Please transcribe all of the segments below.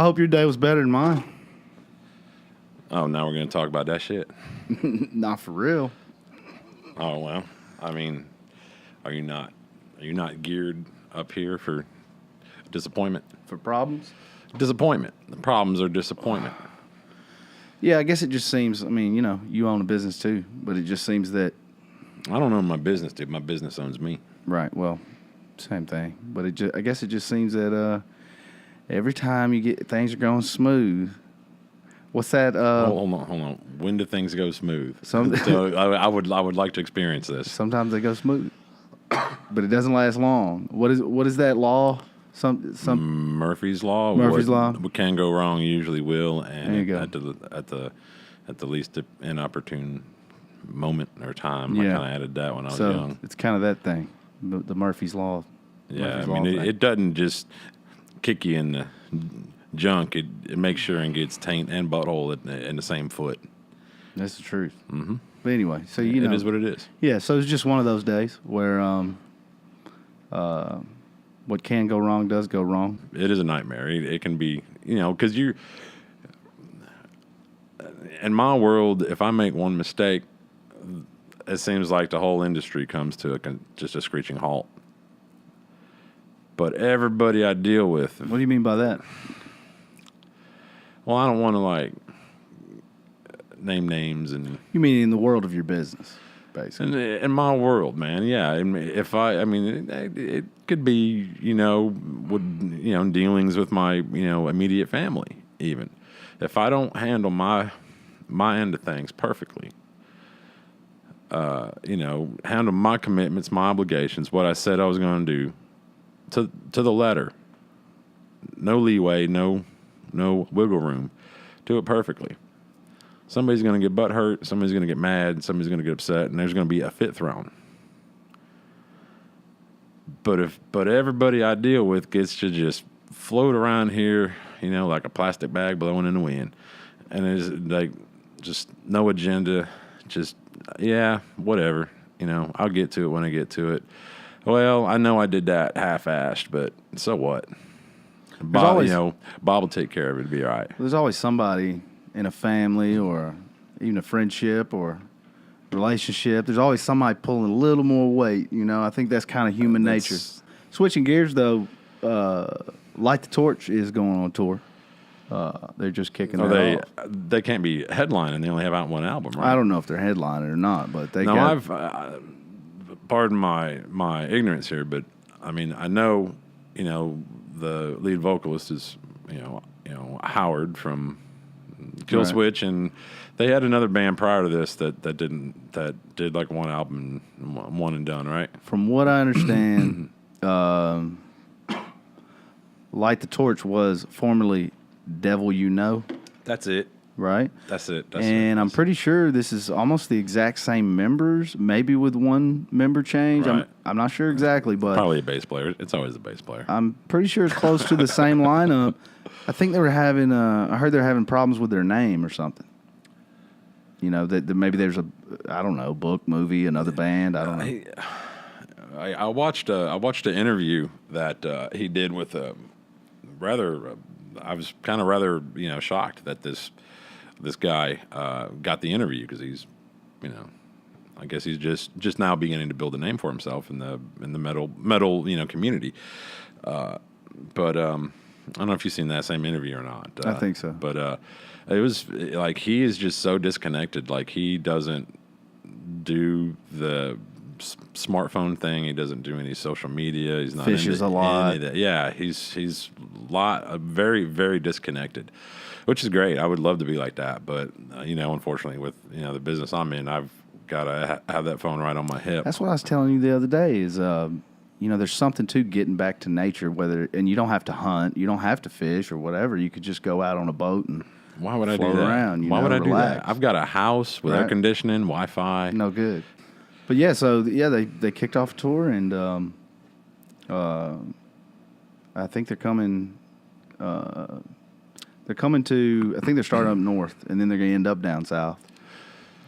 hope your day was better than mine. Oh, now we're going to talk about that shit? Not for real. Oh, well, I mean, are you not geared up here for disappointment? For problems? Disappointment. The problems are disappointment. Yeah, I guess it just seems, I mean, you own a business too, but it just seems that... I don't own my business, dude. My business owns me. Right, well, same thing. But I guess it just seems that every time things are going smooth... What's that? Hold on. When do things go smooth? So I would like to experience this. Sometimes they go smooth, but it doesn't last long. What is that law? Some Murphy's Law. Law. What can go wrong usually will, and there you go. at the least inopportune moment or time. Yeah. I kind of added that when I was young. It's kind of that thing, the Murphy's Law. Yeah, it doesn't just kick you in the junk. It makes sure and gets taint and butthole in the same foot. That's the truth. Mm-hmm. But anyway, so it is what it is. Yeah, so it's just one of those days where what can go wrong does go wrong. It is a nightmare. It can be, because in my world, if I make one mistake, it seems like the whole industry comes to just a screeching halt. But everybody I deal with... What do you mean by that? Well, I don't want to name names and. You mean in the world of your business, basically? In my world, man. Yeah. It could be dealings with my immediate family. Even if I don't handle my end of things perfectly, handle my commitments, my obligations, what I said I was going to do, to the letter. No leeway, no wiggle room. Do it perfectly. Somebody's going to get butt hurt. Somebody's going to get mad. Somebody's going to get upset, and there's going to be a fit thrown. But everybody I deal with gets to just float around here, like a plastic bag blowing in the wind, and it's like just no agenda. Just whatever. I'll get to it when I get to it. Well, I know I did that half-assed, but so what? Bob will take care of it. It'll be all right. There's always somebody in a family or even a friendship or relationship. There's always somebody pulling a little more weight. I think that's kind of human nature. Switching gears, though, Light the Torch is going on tour. They're just kicking it off. They can't be headlining. They only have out one album, right? I don't know if they're headlining or not, but they pardon my ignorance here, but I mean, I know, the lead vocalist is, Howard from Killswitch, right. And they had another band prior to this that did like one album, one and done, right? From what I understand, Light the Torch was formerly Devil You Know. That's it. Right? That's it. I'm pretty sure this is almost the exact same members, maybe with one member change. Right. I'm not sure exactly, but... Probably a bass player. It's always a bass player. I'm pretty sure it's close to the same lineup. I think they were having... I heard they're having problems with their name or something. That maybe there's a book, movie, another band. I don't know. I watched an interview that he did with I was kind of rather shocked that this guy got the interview because he's, I guess he's just now beginning to build a name for himself in the metal community. But I don't know if you've seen that same interview or not. I think so. But it was like he is just so disconnected. Like he doesn't do the smartphone thing. He doesn't do any social media. He's not fishes a lot. Yeah, he's very, very disconnected, which is great. I would love to be like that, but unfortunately, with the business I'm in, I've got to have that phone right on my hip. That's what I was telling you the other day. Is there's something to getting back to nature. And you don't have to hunt, you don't have to fish or whatever. You could just go out on a boat and why would I do that? Around, Why would I do that? I've got a house with air conditioning, Wi-Fi. No good. But they kicked off a tour, and I think they're coming. They're coming to. I think they're starting up north, and then they're going to end up down south.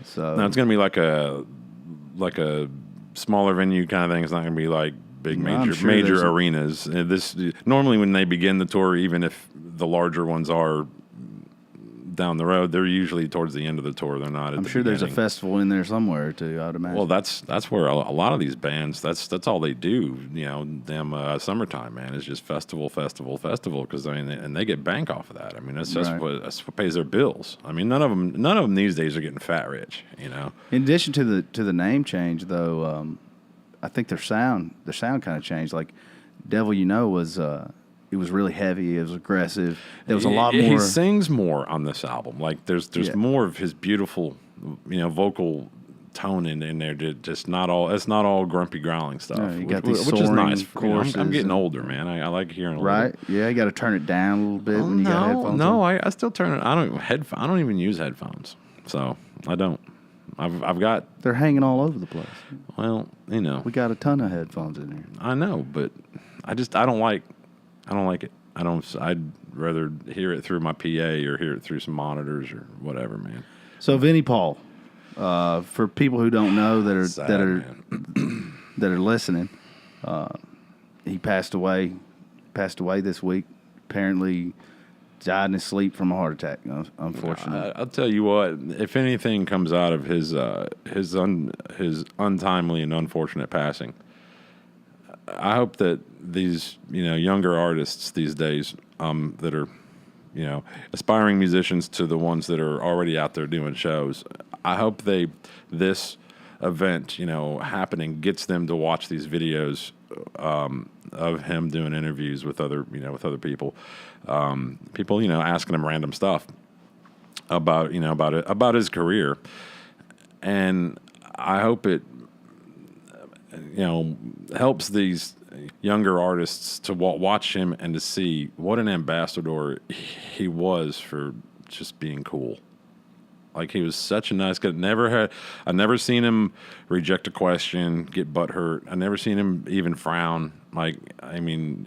So now it's going to be like a smaller venue kind of thing. It's not going to be like big Well, I'm major sure there's arenas. This normally when they begin the tour, even if the larger ones are down the road, they're usually towards the end of the tour. They're not. I'm sure there's a festival in there somewhere too. I'd imagine. Well, that's where a lot of these bands. That's all they do. You know, damn summertime, man, is just festival. Because I mean, and they get bank off of that. I mean, that's what pays their bills. I mean, none of them these days are getting fat rich. You know. In addition to the name change, though, I think their sound kind of changed. Like Devil You Know was. It was really heavy. It was aggressive. There was a lot more. He sings more on this album. Like there's more of his beautiful, vocal tone in there. Just not all. It's not all grumpy growling stuff. No, you got these which is nice. Choruses I'm getting older, man. I like hearing a right. little. Yeah, you got to turn it down a little bit when you got headphones. No, I still turn it. I don't even use headphones, so I don't. I've got. They're hanging all over the place. Well, we got a ton of headphones in here. I know, but I don't like it. I'd rather hear it through my PA or hear it through some monitors or whatever, man. So Vinnie Paul, for people who don't know that are listening, he passed away this week. Apparently died in his sleep from a heart attack, unfortunately. I'll tell you what, if anything comes out of his untimely and unfortunate passing, I hope that these, younger artists these days, that are, aspiring musicians to the ones that are already out there doing shows, I hope this event, happening gets them to watch these videos, of him doing interviews with other people, asking him random stuff about his career. And I hope it, helps these younger artists to watch him and to see what an ambassador he was for just being cool. Like, he was such a nice guy. I never seen him reject a question, get butthurt. I never seen him even frown. Like, I mean,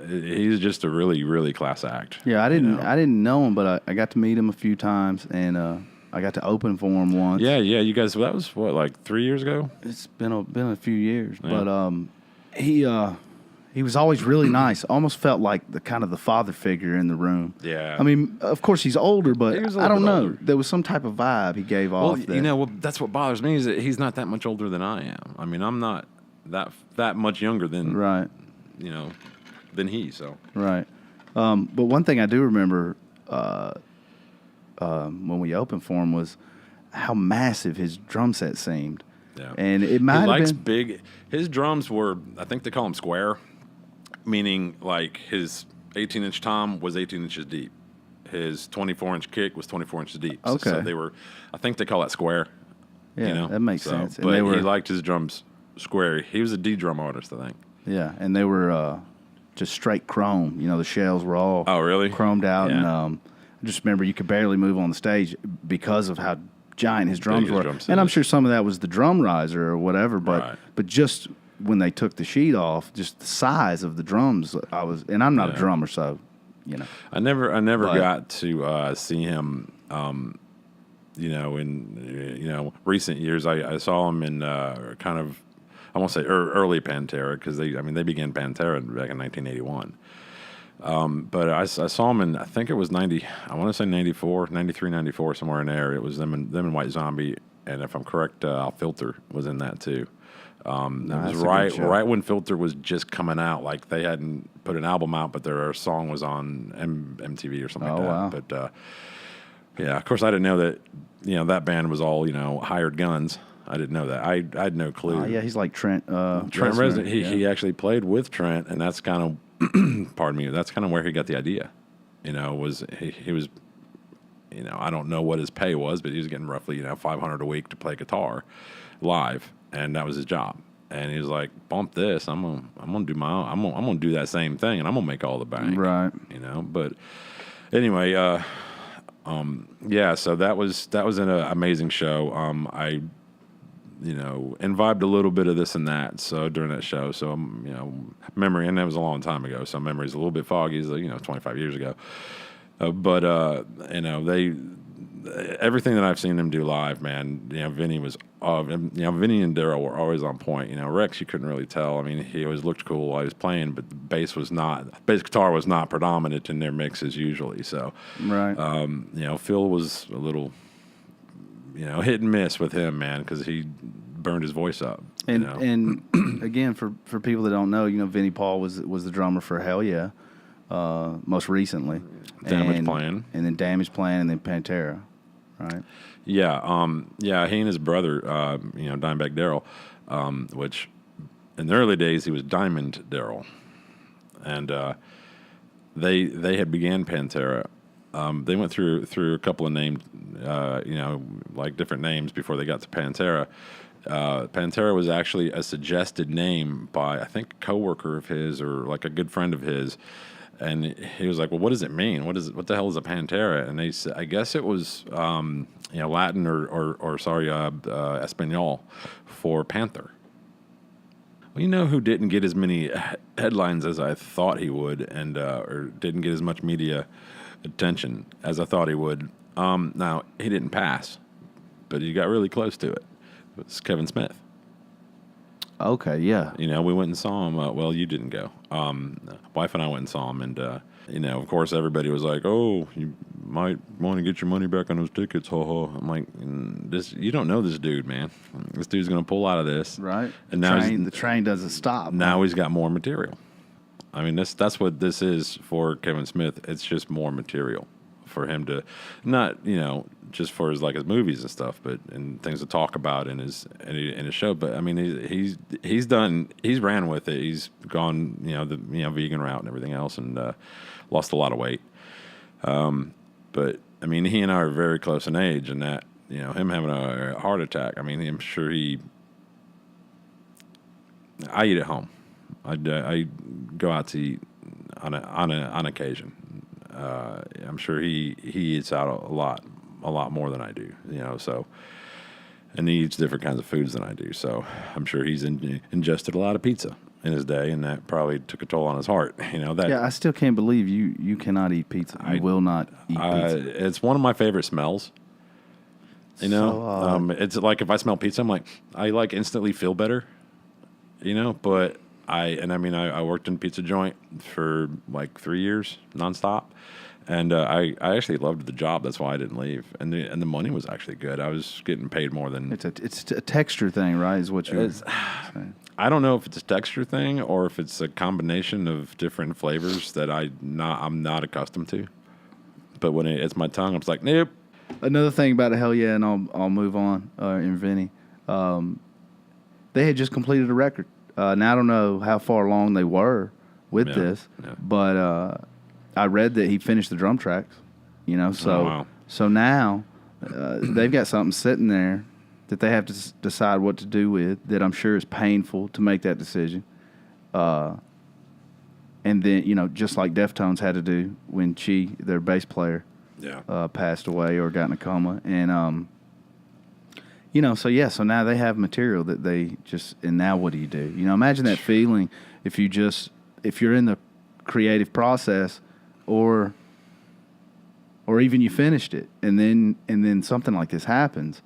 he's just a really, really class act. Yeah, I didn't know him, but I got to meet him a few times, and I got to open for him once. Yeah, you guys. That was what, like 3 years ago? It's been a few years, but he was always really nice. Almost felt like the father figure in the room. Yeah. I mean, of course he's older, but I don't know. Older. There was some type of vibe he gave off. That's what bothers me, is that he's not that much older than I am. I mean, I'm not that much younger than than he. So right. But one thing I do remember when we opened for him was how massive his drum set seemed. Yeah. And it might have been big. His drums were, I think they call them square, meaning like his 18-inch tom was 18 inches deep. His 24-inch kick was 24 inches deep. Okay. So they were, I think they call that square. Yeah, that makes sense. But he liked his drums square. He was a D drum artist, I think. Yeah, and they were just straight chrome. The shells were all chromed out. Yeah. And I just remember you could barely move on the stage because of how giant his drums were. And I'm sure some of that was the drum riser or whatever, but just when they took the sheet off, just the size of the drums, and I'm not a drummer, so I never got to see him. In recent years, I saw him in kind of, I won't say early Pantera, because they began Pantera back in 1981. But I saw him in, I think it was 90, I want to say 94, 93, 94, somewhere in there. It was them and White Zombie, and if I'm correct, Filter was in that too. It was right when Filter was just coming out. Like, they hadn't put an album out, but their song was on MTV or something like that. Wow. But yeah, of course I didn't know that. That band was all hired guns. I didn't know that. I had no clue. Yeah, he's like Trent. Trent Reznor. He actually played with Trent, and that's kind of. Pardon me. That's kind of where he got the idea. He was. I don't know what his pay was, but he was getting roughly $500 a week to play guitar live, and that was his job. And he was like, "Bump this. I'm gonna do my own. I'm gonna do that same thing, and I'm gonna make all the bank." Right. But anyway, yeah. So that was an amazing show. I imbibed a little bit of this and that. So during that show, so memory, and that was a long time ago. So memory's a little bit foggy. It's 25 years ago. But everything that I've seen him do live, man, Vinny was, Vinny and Daryl were always on point. Rex, you couldn't really tell. I mean, he always looked cool while he was playing, but the bass guitar was not predominant in their mixes usually. So, Right. Phil was a little, hit and miss with him, man, because he burned his voice up. And again, for people that don't know, Vinnie Paul was the drummer for Hell Yeah, most recently. Damage Plan. And then Damage Plan, and then Pantera, right? Yeah, he and his brother, Dimebag Daryl, which in the early days he was Diamond Daryl, and they had began Pantera. They went through a couple of names, like different names before they got to Pantera. Pantera was actually a suggested name by, I think, a coworker of his or like a good friend of his. And he was like, "Well, what does it mean? What the hell is a Pantera?" And they said, I guess it was, Latin or Espanol for panther. Well, you know who didn't get as many headlines as I thought he would, and or didn't get as much media attention as I thought he would. Now he didn't pass, but he got really close to it. It was Kevin Smith. Okay, yeah. We went and saw him. Well, you didn't go. Wife and I went and saw him, and of course, everybody was like, "Oh, you might want to get your money back on those tickets." Ho ho. I'm like, you don't know this dude, man. This dude's gonna pull out of this, Right. And now the train doesn't stop. Now he's got more material. I mean, that's what this is for Kevin Smith. It's just more material for him to, not just for his movies and stuff, but and things to talk about in his show. But I mean, he's ran with it. He's gone the vegan route and everything else, and lost a lot of weight. But I mean, he and I are very close in age, and that him having a heart attack. I mean, I'm sure I eat at home. I go out to eat on occasion. I'm sure he eats out a lot more than I do, so, and he eats different kinds of foods than I do. So I'm sure he's ingested a lot of pizza in his day, and that probably took a toll on his heart. Yeah, I still can't believe you cannot eat pizza. You will not eat pizza. It's one of my favorite smells. It's like if I smell pizza, I'm like, I instantly feel better. But I worked in a pizza joint for 3 years nonstop, and I actually loved the job. That's why I didn't leave, and the money was actually good. I was getting paid more than it's a texture thing, right? Is what you're saying. I don't know if it's a texture thing or if it's a combination of different flavors that I'm not accustomed to. But when it's my tongue, I'm just like, nope. Another thing about a Hell Yeah, and I'll move on. In Vinny, they had just completed a record. Now I don't know how far along they were with this, but I read that he finished the drum tracks. So now they've got something sitting there that they have to decide what to do with. That I'm sure is painful to make that decision. And then just like Deftones had to do when their bass player, passed away or got in a coma, and so now they have material that they just, and now what do you do? Imagine that feeling if you're in the creative process or even you finished it and then something like this happens.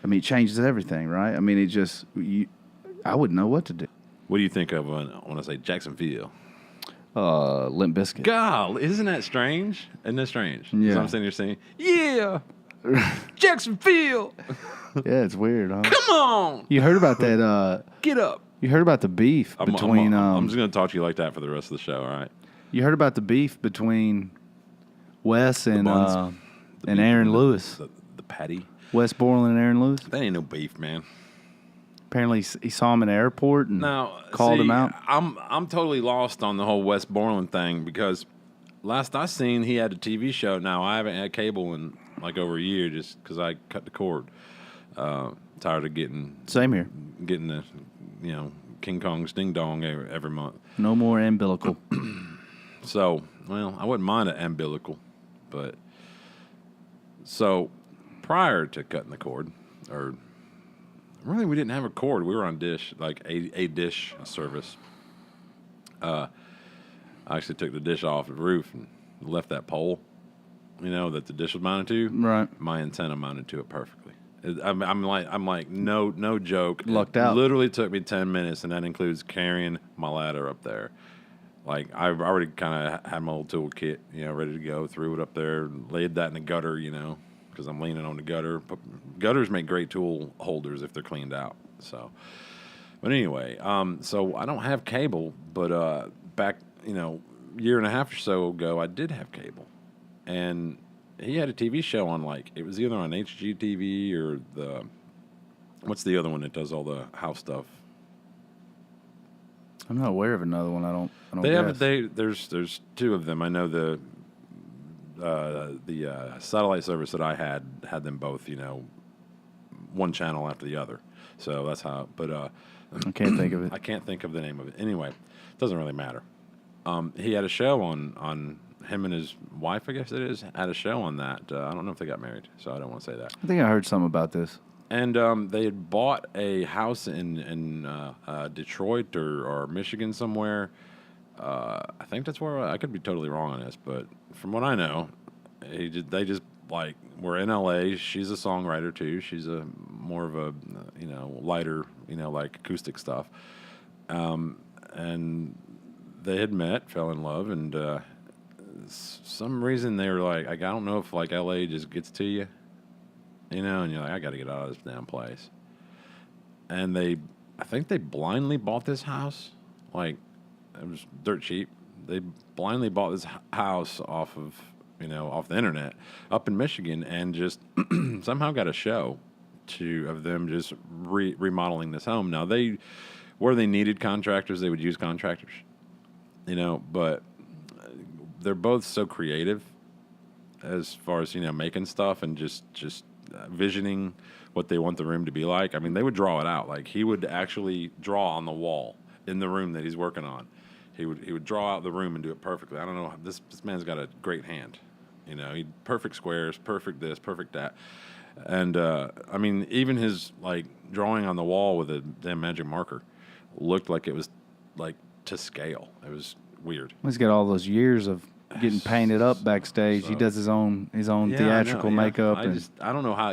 I mean, it changes everything, right? I mean, I wouldn't know what to do. What do you think of when I say Jacksonville? Limp Bizkit. God, isn't that strange? Isn't that strange? Yeah. So I'm sitting here saying, yeah, Jacksonville. Yeah, it's weird, huh? Come on. You heard about that? Get up. You heard about the beef between? I'm just going to talk to you like that for the rest of the show. All right. You heard about the beef between Wes and Aaron Lewis? The patty. Wes Borland and Aaron Lewis. That ain't no beef, man. Apparently, he saw him in the airport and called him out. I'm totally lost on the whole Wes Borland thing because last I seen, he had a TV show. Now I haven't had cable in over a year just because I cut the cord. Tired of getting the King Kong's ding dong every month. No more umbilical. So I wouldn't mind an umbilical, but so prior to cutting the cord, or really we didn't have a cord. We were on dish, like a dish service. I actually took the dish off the roof and left that pole that the dish was mounted to. Right. My antenna mounted to it perfectly. I'm like no joke. Lucked It out. literally took me 10 minutes, and that includes carrying my ladder up there. Like I've already kind of had my little toolkit, ready to go. Threw it up there, laid that in the gutter, because I'm leaning on the gutter. Gutters make great tool holders if they're cleaned out. So, but anyway, so I don't have cable, but back, year and a half or so ago, I did have cable, and he had a TV show on, like, it was either on HGTV or what's the other one that does all the house stuff? I'm not aware of another one. I don't guess. There's two of them. I know the satellite service that I had them both, one channel after the other. So that's how. But I can't think of it. I can't think of the name of it. Anyway, it doesn't really matter. He had a show on him and his wife, I guess it is, had a show on that. I don't know if they got married, so I don't want to say that. I think I heard something about this. And they had bought a house in Detroit or Michigan somewhere. I think that's where I could be totally wrong on this, but from what I know, they just like were in L.A. She's a songwriter too. She's a more of a lighter like acoustic stuff. And they had met, fell in love, and some reason they were like, I don't know if like L.A. just gets to you. And you're like, I got to get out of this damn place. And I think they blindly bought this house. Like, it was dirt cheap. They blindly bought this house off of the internet up in Michigan, and just somehow got a show of them just remodeling this home. Now, where they needed contractors, they would use contractors, but they're both so creative as far as, making stuff and just visioning what they want the room to be like. I mean, they would draw it out. Like, he would actually draw on the wall in the room that he's working on. He would draw out the room and do it perfectly. I don't know. This man's got a great hand. He perfect squares, perfect this, perfect that. And I mean, even his like drawing on the wall with a damn magic marker looked like it was like to scale. It was weird. He's got all those years of getting painted up backstage. He does his own theatrical makeup. I don't know how.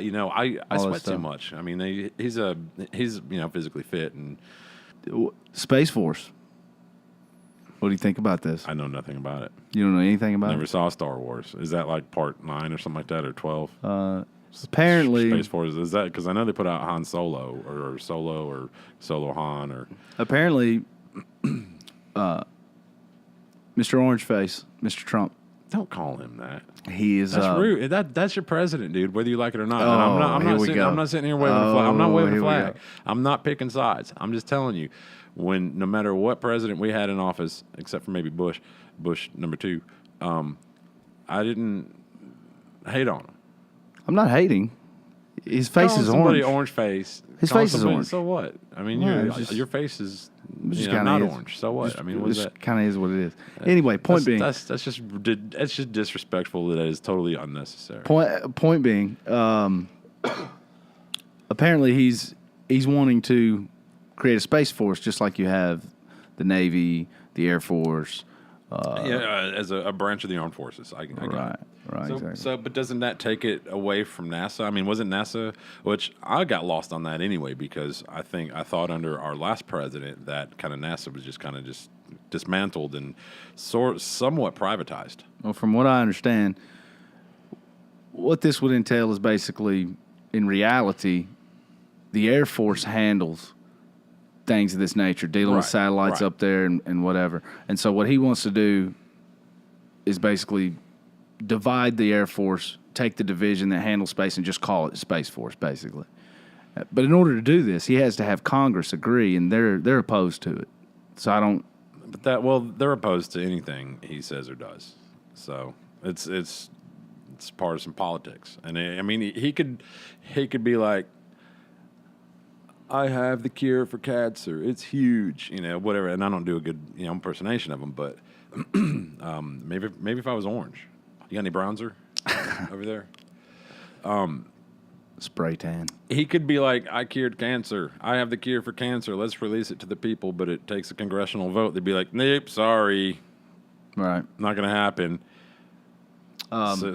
I sweat too much. I mean, he's physically fit and Space Force. What do you think about this? I know nothing about it. You don't know anything about Never saw Star Wars. Is that like part 9 or something like that, or 12? Apparently, Space Force, is that because I know they put out Han Solo or Solo Han or apparently, Mr. Orange Face, Mr. Trump. Don't call him that. He is. That's rude. That's your president, dude. Whether you like it or not. Oh, I'm not sitting here waving a flag. I'm not waving a flag. I'm not picking sides. I'm just telling you, no matter what president we had in office, except for maybe Bush number 2, I didn't hate on him. I'm not hating. His face is orange. Orange face. His face is orange. So what? I mean, your face is not orange. So what? I mean, what is that? Kind of is what it is. Anyway, point being, that's just disrespectful. That is totally unnecessary. Point being, apparently he's wanting to create a space force, just like you have the Navy, the Air Force. As a branch of the armed forces. I get it. Right, exactly. So, but doesn't that take it away from NASA? I mean, wasn't NASA, which I got lost on that anyway, because I thought under our last president that kind of NASA was just kind of just dismantled and somewhat privatized. Well, from what I understand, what this would entail is basically, in reality, the Air Force handles things of this nature, dealing with satellites up there and whatever. And so what he wants to do is basically divide the Air Force, take the division that handles space, and just call it Space Force, basically. But in order to do this, he has to have Congress agree, and they're opposed to it. So I don't. But they're opposed to anything he says or does. So it's partisan politics, and I mean he could be like, I have the cure for cancer. It's huge, whatever. And I don't do a good, impersonation of him, but maybe if I was orange. You got any bronzer over there? Spray tan. He could be like, I cured cancer. I have the cure for cancer. Let's release it to the people, but it takes a congressional vote. They'd be like, nope, sorry. Right. Not going to happen.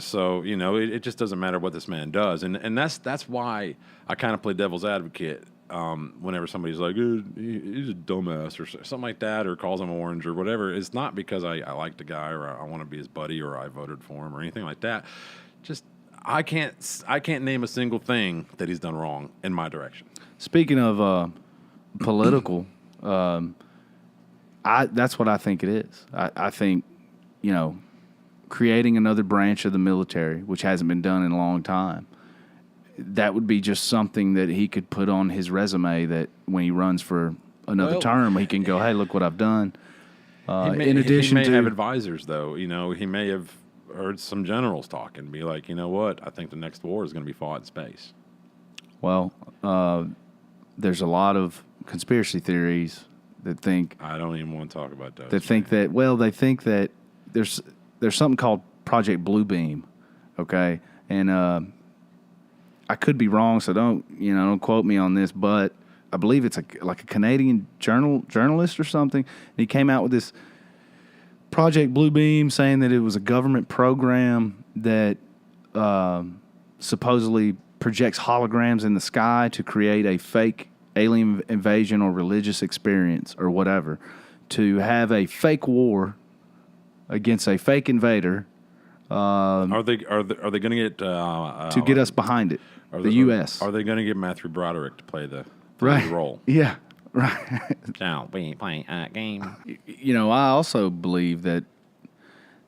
So it just doesn't matter what this man does, and that's why I kind of play devil's advocate. Whenever somebody's like, he's a dumbass or something like that, or calls him orange or whatever, it's not because I like the guy or I want to be his buddy or I voted for him or anything like that. Just I can't name a single thing that he's done wrong in my direction. Speaking of political, that's what I think it is. I think, creating another branch of the military, which hasn't been done in a long time, that would be just something that he could put on his resume that when he runs for another term, he can go, hey, look what I've done. He may have advisors, though. He may have heard some generals talk and be like, you know what, I think the next war is going to be fought in space. Well, there's a lot of conspiracy theories that think... I don't even want to talk about those. They think that there's something called Project Bluebeam, okay? And I could be wrong, so don't quote me on this, but I believe it's like a Canadian journalist or something. And he came out with this Project Bluebeam saying that it was a government program that supposedly projects holograms in the sky to create a fake alien invasion or religious experience or whatever, to have a fake war against a fake invader. Are they going to get to get us behind it? The U.S. Are they going to get Matthew Broderick to play the role? Yeah, right. Now we play a game. I also believe that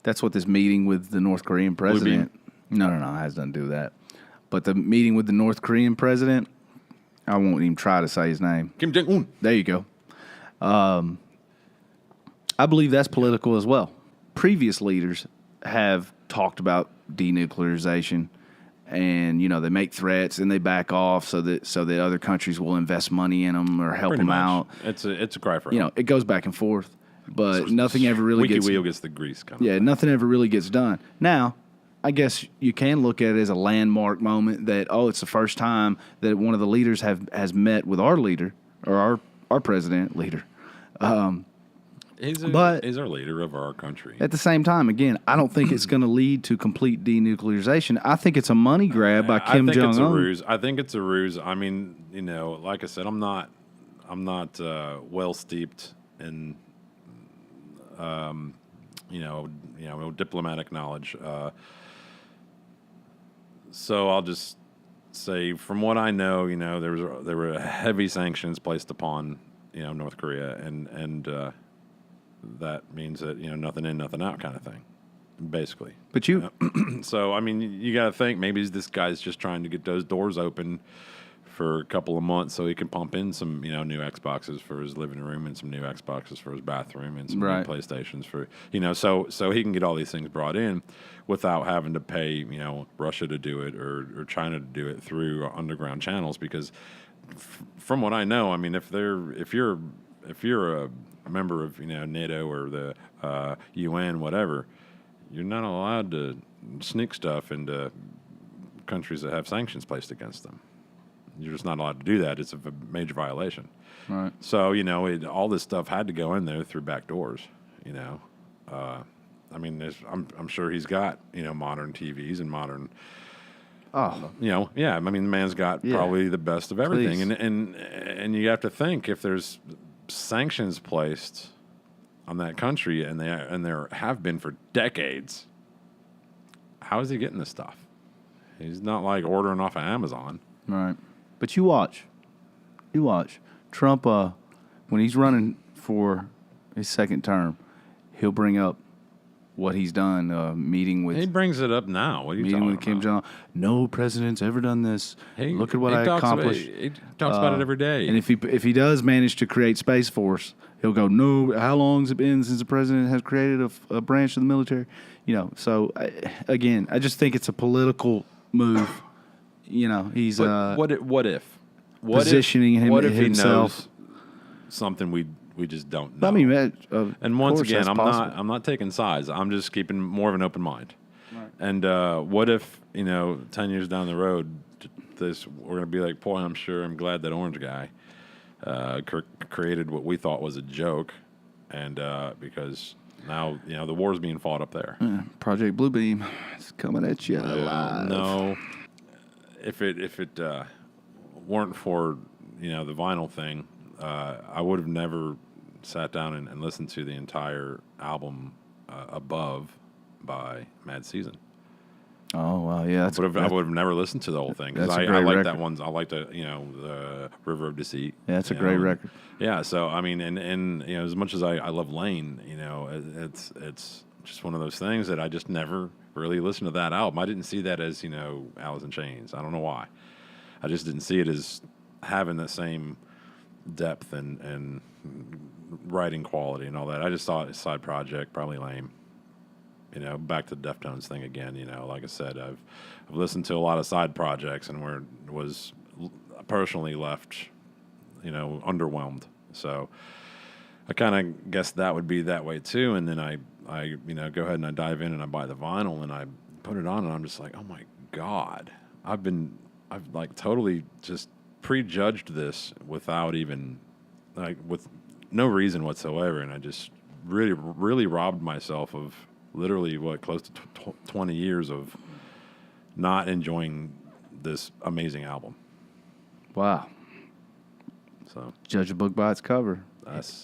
that's what this meeting with the North Korean president. No, it has nothing to do with that. But the meeting with the North Korean president, I won't even try to say his name. Kim Jong-un. There you go. I believe that's political as well. Previous leaders have talked about denuclearization, and they make threats and they back off so that other countries will invest money in them or help them out. It's a cry for help. It goes back and forth, but nothing ever really gets. Wheel gets the grease kind of. Yeah, thing. Nothing ever really gets done. Now, I guess you can look at it as a landmark moment that it's the first time that one of the leaders has met with our leader or our president leader. He's our leader of our country. At the same time, again, I don't think it's going to lead to complete denuclearization. I think it's a money grab by Kim Jong-un. I think it's a ruse. I mean, like I said, I'm not well steeped in, diplomatic knowledge. So I'll just say, from what I know, there were heavy sanctions placed upon, North Korea, and that means that nothing in, nothing out kind of thing, basically. But so I mean, you got to think maybe this guy's just trying to get those doors open for a couple of months so he can pump in some new Xboxes for his living room and some new Xboxes for his bathroom and some new PlayStations for so he can get all these things brought in without having to pay Russia to do it or China to do it through underground channels, because from what I know, I mean, if you're a member of NATO or the UN, whatever, you're not allowed to sneak stuff into countries that have sanctions placed against them. You're just not allowed to do that. It's a major violation. Right. So all this stuff had to go in there through back doors. I mean, I'm sure he's got modern TVs and modern. Oh, yeah. I mean, the man's got probably the best of everything, and you have to think, if there's sanctions placed on that country, and there have been for decades, how is he getting this stuff? He's not like ordering off of Amazon, right? But you watch Trump. When he's running for his second term, he'll bring up what he's done. Meeting with. He brings it up now. What are you meeting talking with Kim Jong? No president's ever done this. Hey, look at what I accomplished. He talks about it every day. And if he does manage to create Space Force, he'll go, no. How long has it been since the president has created a branch of the military? So again, I just think it's a political move. He's what if positioning himself. He knows something we just don't know. I mean, and once again, I'm not taking sides. I'm just keeping more of an open mind. Right. And what if 10 years down the road, we're gonna be like, boy, I'm glad that orange guy created what we thought was a joke, and because now the war's being fought up there. Project Bluebeam is coming at you alive. No, if it weren't for the vinyl thing, I would have never sat down and listened to the entire album Above by Mad Season. Oh wow, yeah, I would have never listened to the whole thing because That's a I great like record. that one. I like the River of Deceit. Yeah, that's a great record. Yeah, so I mean, and as much as I love Lane, it's just one of those things that I just never really listened to that album. I didn't see that as Alice in Chains. I don't know why. I just didn't see it as having the same depth and writing quality and all that. I just thought a side project, probably lame. Back to the Deftones thing again. Like I said, I've listened to a lot of side projects and was personally left, underwhelmed. So I kind of guess that would be that way too. And then I go ahead and I dive in and I buy the vinyl and I put it on and I'm just like, oh my God, I've like totally just prejudged this without even with no reason whatsoever. And I just really, really robbed myself of literally close to 20 years of not enjoying this amazing album. Wow. So Judge a book by its cover.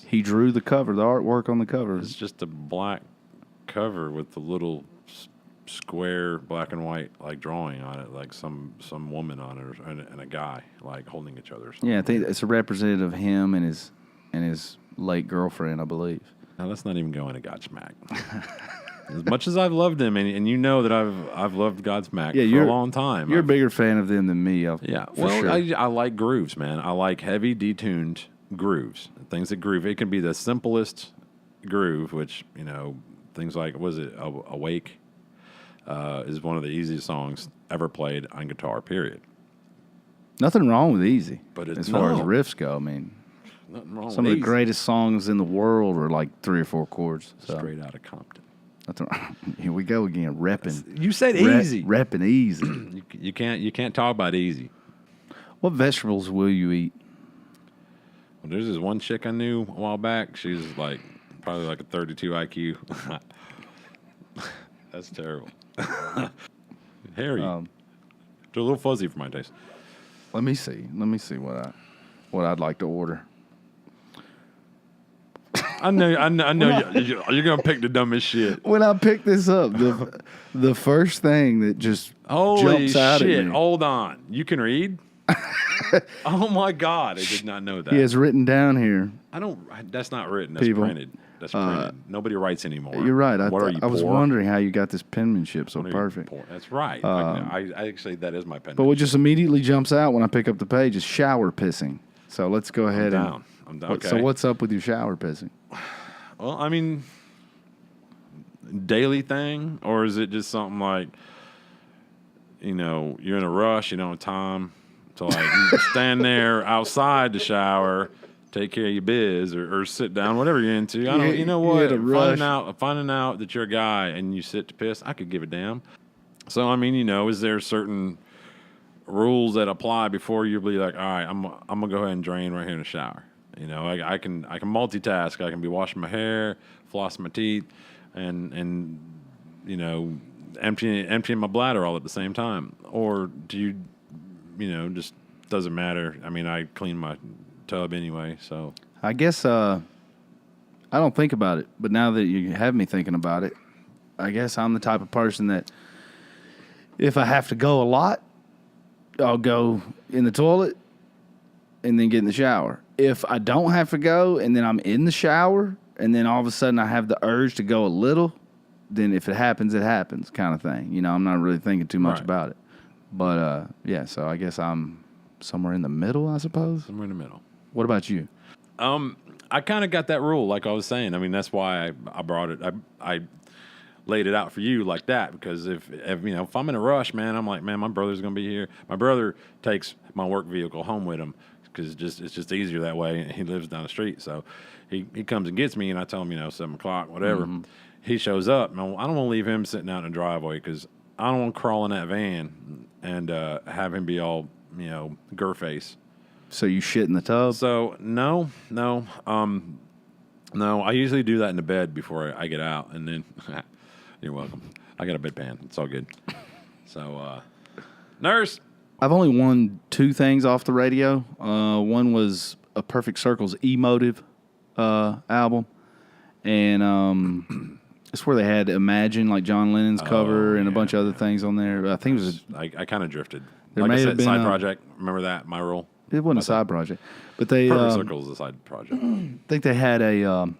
He drew the cover, the artwork on the cover. It's just a black cover with the little square black and white drawing on it, like some woman on it and a guy holding each other. Or something. Yeah, I think it's a representative of him and his late girlfriend, I believe. Now let's not even go into Godsmack. As much as I've loved him, and that I've loved Godsmack for a long time. You're a bigger fan of them than me. Sure. I like grooves, man. I like heavy, detuned grooves, things that groove. It can be the simplest groove, which things like Awake is one of the easiest songs ever played on guitar. Period. Nothing wrong with Easy, but as far as riffs go, I mean, nothing wrong. Some of the greatest songs in the world are like 3 or 4 chords. So. Straight out of Compton. Here we go again, repping. You said easy. Repping easy. You can't talk about easy. What vegetables will you eat? Well, there's this one chick I knew a while back. She's probably a 32 IQ. That's terrible. Hairy. They're a little fuzzy for my taste. Let me see what I'd like to order. I know. You're gonna pick the dumbest shit. When I picked this up, the first thing that just jumps out at me. Hold on, you can read? Oh my God, I did not know that. He has written down here. That's not written. That's printed. That's printed. Nobody writes anymore. You're right. I was poor? wondering how you got this penmanship so perfect. That's right. I actually that is my penmanship. But what just immediately jumps out when I pick up the page is shower pissing. So let's go ahead I'm down. Okay. So what's up with your shower pissing? Well, I mean, daily thing, or is it just something like, you're in a rush, you don't have time to stand there outside the shower, take care of your biz, or sit down, whatever you're into. I don't. You know what? Finding out that you're a guy and you sit to piss, I could give a damn. So I mean, is there certain rules that apply before you be like, all right, I'm gonna go ahead and drain right here in the shower. I can multitask. I can be washing my hair, flossing my teeth, and emptying my bladder all at the same time. Or do you, just doesn't matter. I mean, I clean my tub anyway, so. I guess I don't think about it, but now that you have me thinking about it, I guess I'm the type of person that if I have to go a lot, I'll go in the toilet and then get in the shower. If I don't have to go and then I'm in the shower and then all of a sudden I have the urge to go a little, then if it happens kind of thing. I'm not really thinking too much about it. But, so I guess I'm somewhere in the middle, I suppose. Somewhere in the middle. What about you? I kind of got that rule, like I was saying. I mean, that's why I brought it. I laid it out for you like that because if I'm in a rush, man, I'm like, man, my brother's going to be here. My brother takes my work vehicle home with him because it's just easier that way. He lives down the street, so he comes and gets me, and I tell him 7:00, whatever. Mm-hmm. He shows up. And I don't want to leave him sitting out in the driveway because I don't want to crawl in that van and have him be all gur face. So you shit in the tub? So no. No, I usually do that in the bed before I get out, and then you're welcome. I got a bedpan. It's all good. So, nurse. I've only won 2 things off the radio. One was A Perfect Circle's Emotive album, and it's where they had Imagine, like John Lennon's cover, and a bunch of other things on there. I think it was. I kind of drifted. There Like may I have said, been side project. Remember that? My role. It wasn't a side project, but they. Perfect Circle is a side project. I think they had a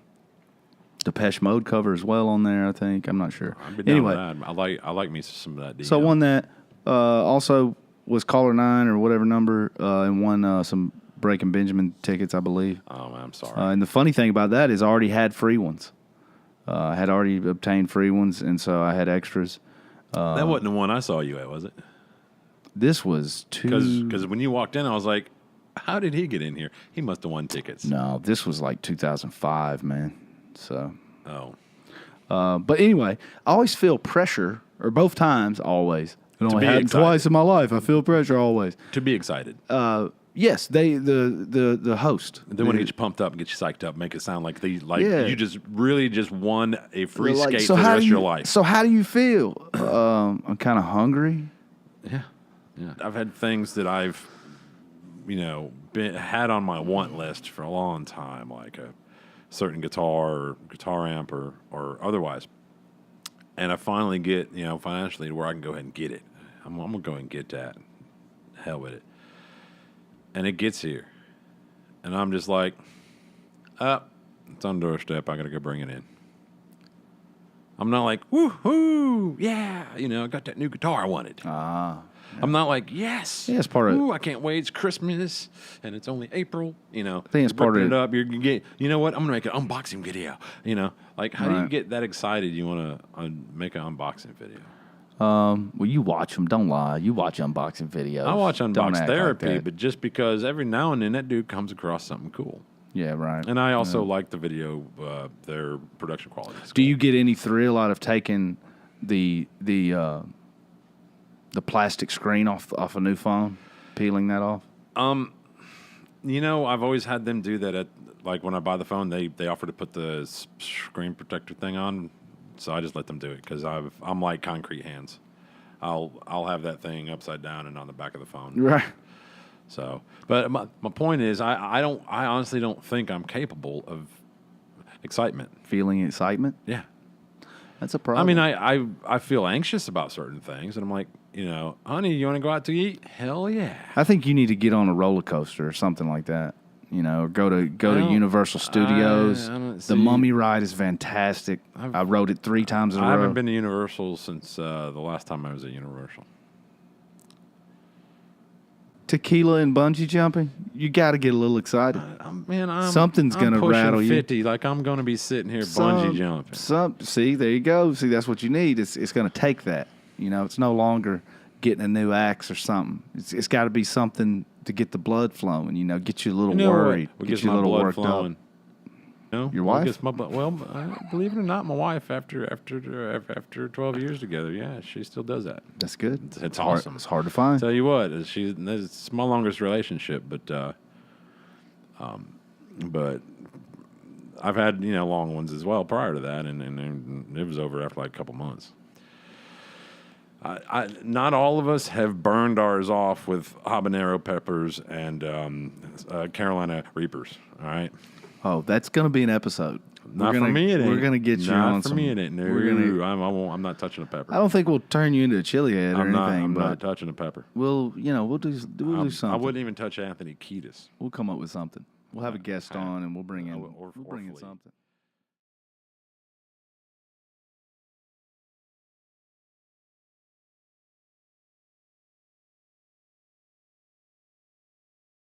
Depeche Mode cover as well on there. I think I'm not sure. I've been down Anyway, with that. I like me some of that. so I won that. Also was caller 9 or whatever number, and won some Breaking Benjamin tickets, I believe. Oh man, I'm sorry. And the funny thing about that is I already had free ones. I had already obtained free ones, and so I had extras. That wasn't the one I saw you at, was it? This was Because when you walked in, I was like, how did he get in here? He must have won tickets. No, this was like 2005, man. So. Oh. But anyway, I always feel pressure, or both times, always. It only be happened excited. twice in my life. I feel pressure always. To be excited. Yes, the host. They want to get you pumped up, get you psyched up, make it sound like Yeah. you just really just won a free They're like, skate "So for the how rest do of your you- life. So how do you feel? I'm kind of hungry. Yeah. I've had things that I've, had on my want list for a long time, like a certain guitar or guitar amp or otherwise. And I finally get, financially to where I can go ahead and get it. I'm going to go ahead and get that. Hell with it. And it gets here. And I'm just like, it's on the doorstep. I got to go bring it in. I'm not like, woo-hoo, yeah, I got that new guitar I wanted. I'm not like, yes. Yeah, it's part of it. Ooh, I can't wait. It's Christmas, and it's only April. I think it's part of it it. up. You get. You know what? I'm gonna make an unboxing video. Like how do you Right. get that excited? You want to make an unboxing video? Well, you watch them. Don't lie. You watch unboxing videos. I watch Don't Unbox act Therapy, like that. but just because every now and then that dude comes across something cool, Yeah, right. and I also like the video, their production quality. Do you get any thrill out of taking the plastic screen off a new phone, peeling that off? I've always had them do that at like when I buy the phone, they offer to put the screen protector thing on, so I just let them do it because I'm like concrete hands. I'll have that thing upside down and on the back of the phone. Right. So, but my point is, I honestly don't think I'm capable of excitement. Feeling excitement? Yeah. That's a problem. I mean, I feel anxious about certain things, and I'm like, honey, you want to go out to eat? Hell yeah. I think you need to get on a roller coaster or something like that. Or go to Universal Studios. I don't The see- Mummy ride is fantastic. I rode it 3 times in a I row. haven't been to Universal since the last time I was at Universal. Tequila and bungee jumping. You got to get a little excited. Something's I'm gonna pushing rattle you. 50, like I'm going to be sitting here bungee jumping. See, there you go. See, that's what you need. It's going to take that. It's no longer getting a new axe or something. It's got to be something to get the blood flowing. Get you a little worried. What Get gets you a my little blood worked flowing? up. What Your wife? gets my blood? Well, believe it or not, my wife after 12 years together, yeah, she still does that. That's good. It's hard, awesome. It's hard to find. Tell you what, it's my longest relationship, but I've had long ones as well prior to that, and it was over after like a couple months. Not all of us have burned ours off with habanero peppers and Carolina Reapers. All right, Oh, that's going to be an episode. not for me. It ain't. We're going to get you not on for some. me. It ain't. No, we're gonna, I'm not touching a pepper. I don't think we'll turn you into a chili head or I'm not. anything, I'm but not touching a pepper. we'll do something. I wouldn't even touch Anthony Kiedis. We'll come up with something. We'll have a guest on and we'll bring in or something.